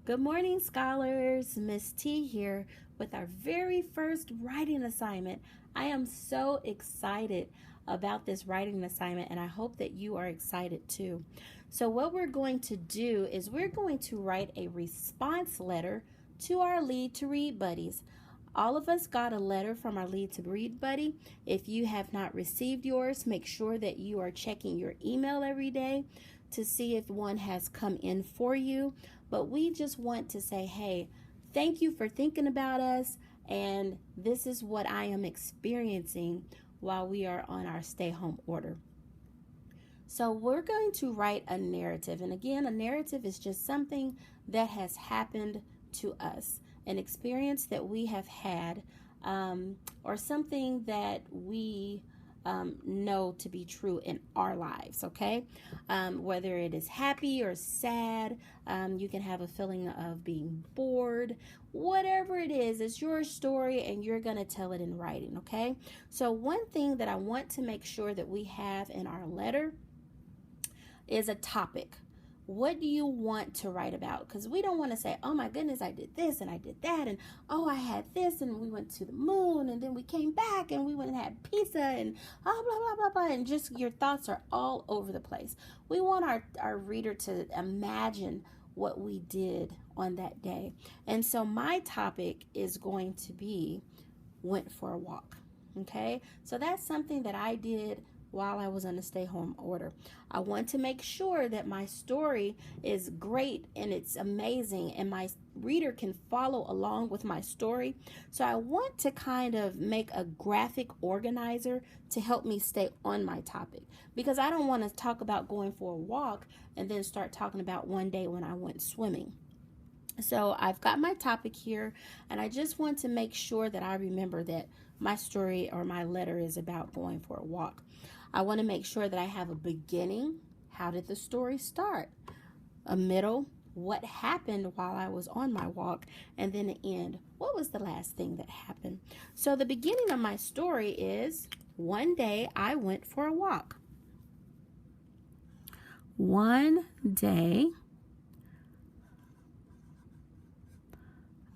Good morning, scholars. Miss T here with our very first writing assignment. I am so excited about this writing assignment, and I hope that you are excited too. So, what we're going to do is we're going to write a response letter to our Lead to Read buddies. All of us got a letter from our Lead to Read buddy. If you have not received yours, make sure that you are checking your email every day to see if one has come in for you. But we just want to say, hey, thank you for thinking about us, and this is what I am experiencing while we are on our stay home order. So we're going to write a narrative. And again, a narrative is just something that has happened to us, an experience that we have had, or something that we know to be true in our lives, okay? Whether it is happy or sad, you can have a feeling of being bored. Whatever it is, it's your story and you're going to tell it in writing, okay? So, one thing that I want to make sure that we have in our letter is a topic. What do you want to write about? Because we don't want to say, oh my goodness, I did this and I did that, and oh, I had this, and we went to the moon, and then we came back and we went and had pizza, and blah, blah, blah, blah, and just your thoughts are all over the place. We want our reader to imagine what we did on that day. And so my topic is going to be went for a walk. Okay, so that's something that I did while I was on a stay home order. I want to make sure that my story is great and it's amazing and my reader can follow along with my story. So I want to kind of make a graphic organizer to help me stay on my topic, because I don't want to talk about going for a walk and then start talking about one day when I went swimming. So I've got my topic here, and I just want to make sure that I remember that my story or my letter is about going for a walk. I want to make sure that I have a beginning. How did the story start? A middle. What happened while I was on my walk? And then an end. What was the last thing that happened? So the beginning of my story is, one day I went for a walk. One day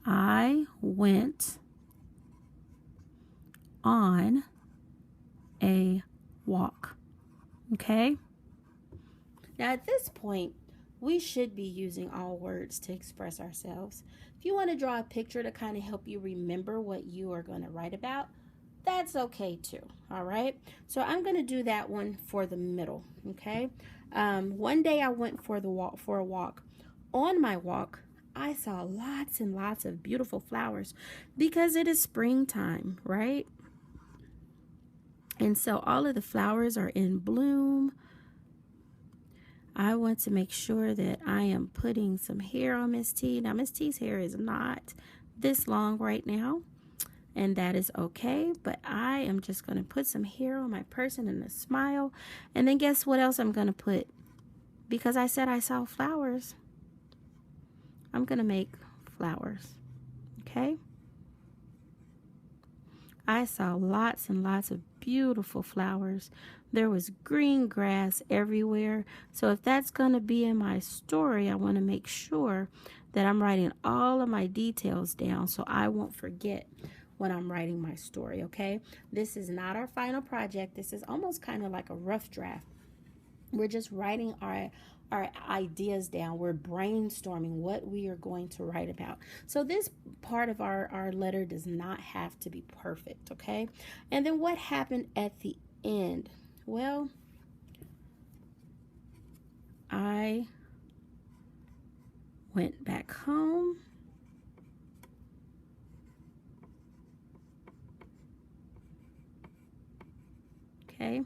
I went on a walk. Okay? Now, at this point, we should be using all words to express ourselves. If you want to draw a picture to kind of help you remember what you are going to write about, that's okay too. All right? So I'm going to do that one for the middle. Okay? One day I went for a walk. On my walk, I saw lots and lots of beautiful flowers because it is springtime, right? And so all of the flowers are in bloom. I want to make sure that I am putting some hair on Miss T. Now, Miss T's hair is not this long right now, and that is okay. But I am just going to put some hair on my person and a smile. And then guess what else I'm going to put? Because I said I saw flowers, I'm going to make flowers, okay? I saw lots and lots of beautiful flowers. There was green grass everywhere. So if that's going to be in my story, I want to make sure that I'm writing all of my details down so I won't forget when I'm writing my story, okay? This is not our final project. This is almost kind of like a rough draft. We're just writing our ideas down. We're brainstorming what we are going to write about. So this part of our letter does not have to be perfect, okay? And then what happened at the end? Well, I went back home. Okay,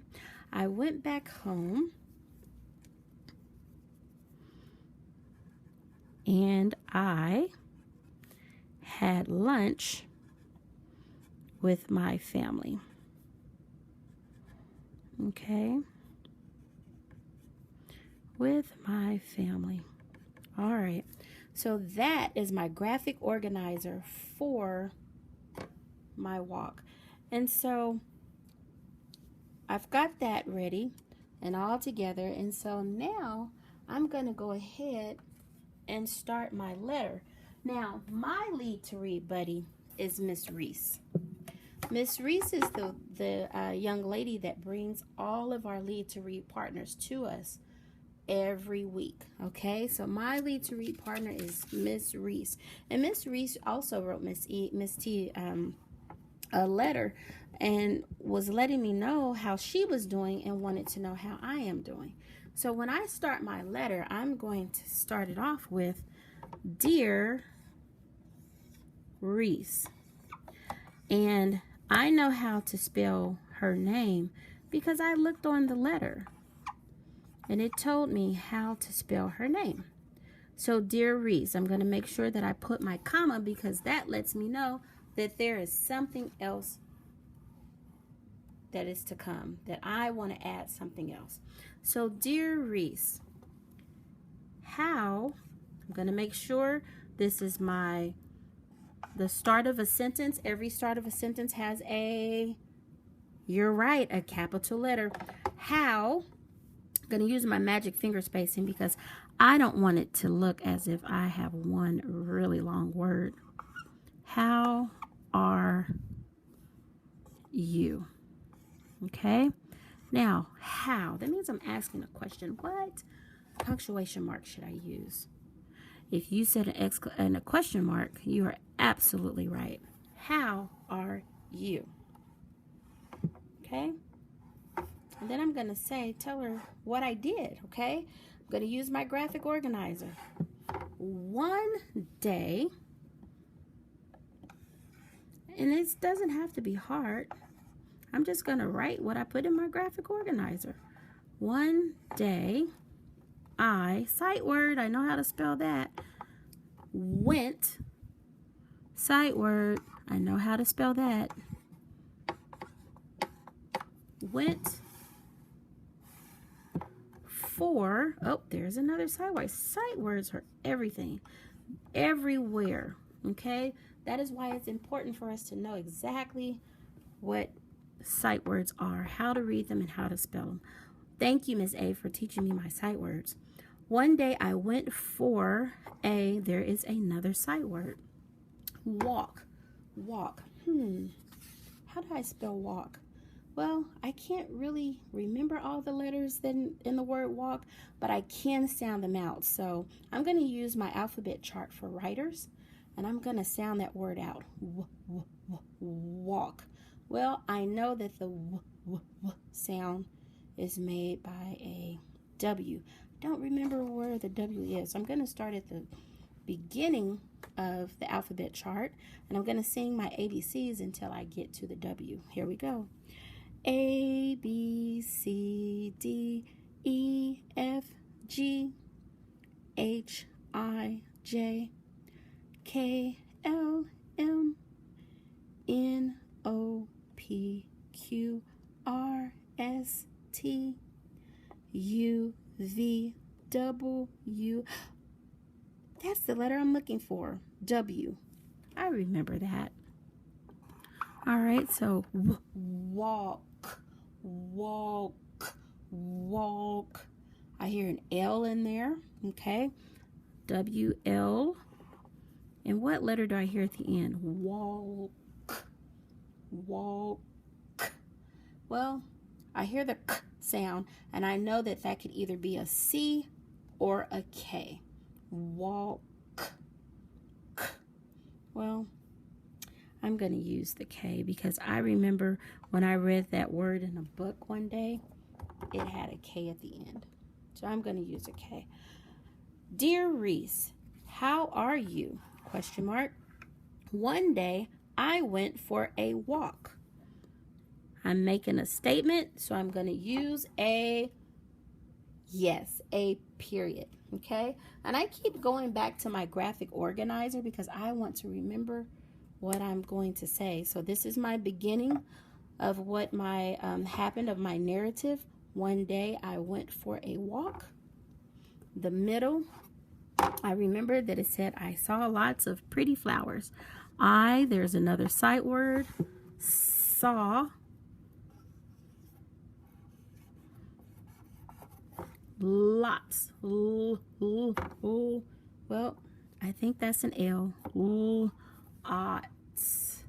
I went back home. And I had lunch with my family. Okay? With my family. All right. So that is my graphic organizer for my walk. And so I've got that ready and all together. And so now I'm going to go ahead and start my letter. Now, my lead to read buddy is Miss Reese. Miss Reese is the young lady that brings all of our lead to read partners to us every week. Okay, so my lead to read partner is Miss Reese, and Miss Reese also wrote Miss T a letter and was letting me know how she was doing and wanted to know how I am doing. So when I start my letter, I'm going to start it off with Dear Reese, and I know how to spell her name because I looked on the letter and it told me how to spell her name. So Dear Reese, I'm going to make sure that I put my comma because that lets me know that there is something else that is to come, that I want to add something else. So Dear Reese, how, I'm going to make sure this is the start of a sentence. Every start of a sentence has you're right, a capital letter. How, I'm going to use my magic finger spacing because I don't want it to look as if I have one really long word. How are you? Okay. Now, how, that means I'm asking a question. What punctuation mark should I use? If you said a question mark, you are absolutely right. How are you? Okay. And then I'm going to tell her what I did. Okay. I'm going to use my graphic organizer. One day, and it doesn't have to be hard. I'm just going to write what I put in my graphic organizer. One day, sight word, I know how to spell that. Went, sight word, I know how to spell that. Went for, oh, there's another sight word. Sight words are everything, everywhere, okay? That is why it's important for us to know exactly what sight words are, how to read them, and how to spell them. Thank you, Miss A, for teaching me my sight words. One day I went for there is another sight word. Walk. Walk. How do I spell walk? Well, I can't really remember all the letters in the word walk, but I can sound them out. So I'm going to use my alphabet chart for writers, and I'm going to sound that word out. Walk. Well, I know that the sound is made by a W. Don't remember where the W is. I'm going to start at the beginning of the alphabet chart, and I'm going to sing my ABCs until I get to the W. Here we go. A, B, C, D, E, F, G, H, I, J, K, L, M, N, O, P, Q, R, S, T, U, V, W. That's the letter I'm looking for. W. I remember that. All right, so walk, walk, walk. I hear an L in there, okay? W-L. And what letter do I hear at the end? Walk, walk. Well, I hear the K sound, and I know that that could either be a C or a K. Walk. K. Well, I'm going to use the K because I remember when I read that word in a book one day, it had a K at the end. So I'm going to use a K. Dear Reese, how are you? Question mark. One day I went for a walk. I'm making a statement, so I'm going to use a period, okay? And I keep going back to my graphic organizer because I want to remember what I'm going to say. So this is my beginning of what my happened of my narrative. One day I went for a walk. The middle, I remember that it said I saw lots of pretty flowers. There's another sight word, saw. Lots. What Well, I think that's an L. Lots.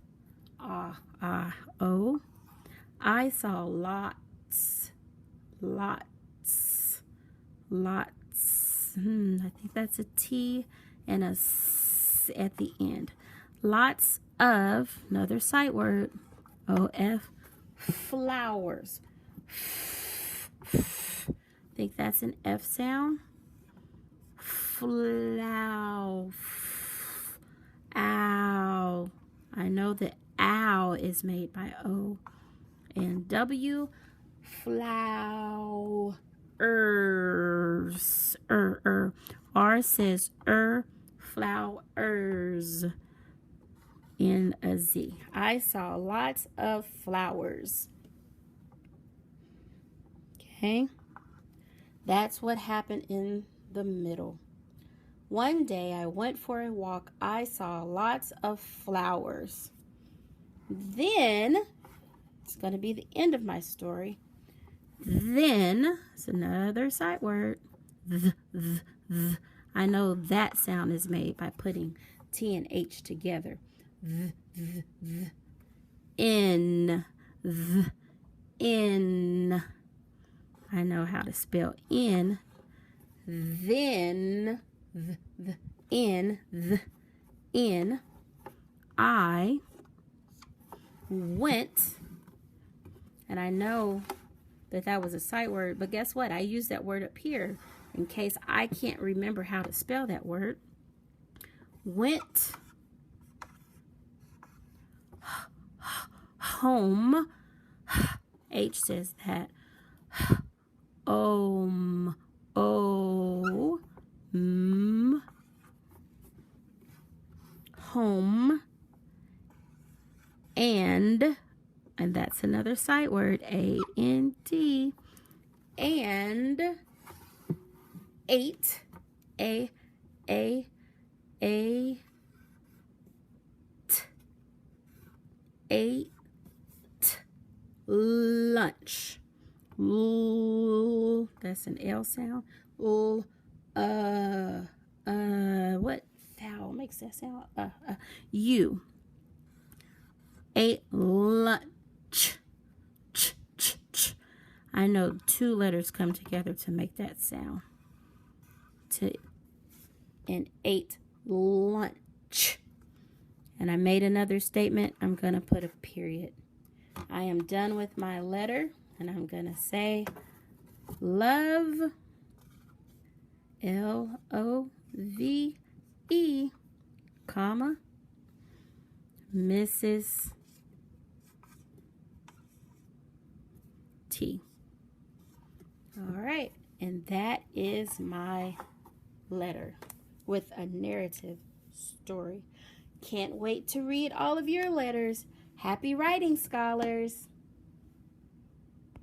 O. I saw lots. Lots. Lots. I think that's a T and a S at the end. Lots of, another sight word, O-F, flowers. I think that's an F sound. Flow. Ow. I know that ow is made by O and W. Flowers. R says flowers in a Z. I saw lots of flowers. Okay. That's what happened in the middle. One day I went for a walk. I saw lots of flowers. Then, it's going to be the end of my story. Then, it's another sight word. I know that sound is made by putting T and H together. In. In. I know how to spell in. Then, in. I went, and I know that was a sight word, but guess what? I used that word up here in case I can't remember how to spell that word. Went home. H says that. Home. And that's another sight word, A-N-D, and ate, ate lunch. That's an L sound. What vowel makes that sound? U. Ate lunch. I know two letters come together to make that sound. And ate lunch. And I made another statement. I'm going to put a period. I am done with my letter, and I'm going to say love, L-O-V-E, comma, Mrs. T. All right, and that is my letter with a narrative story. Can't wait to read all of your letters. Happy writing, scholars!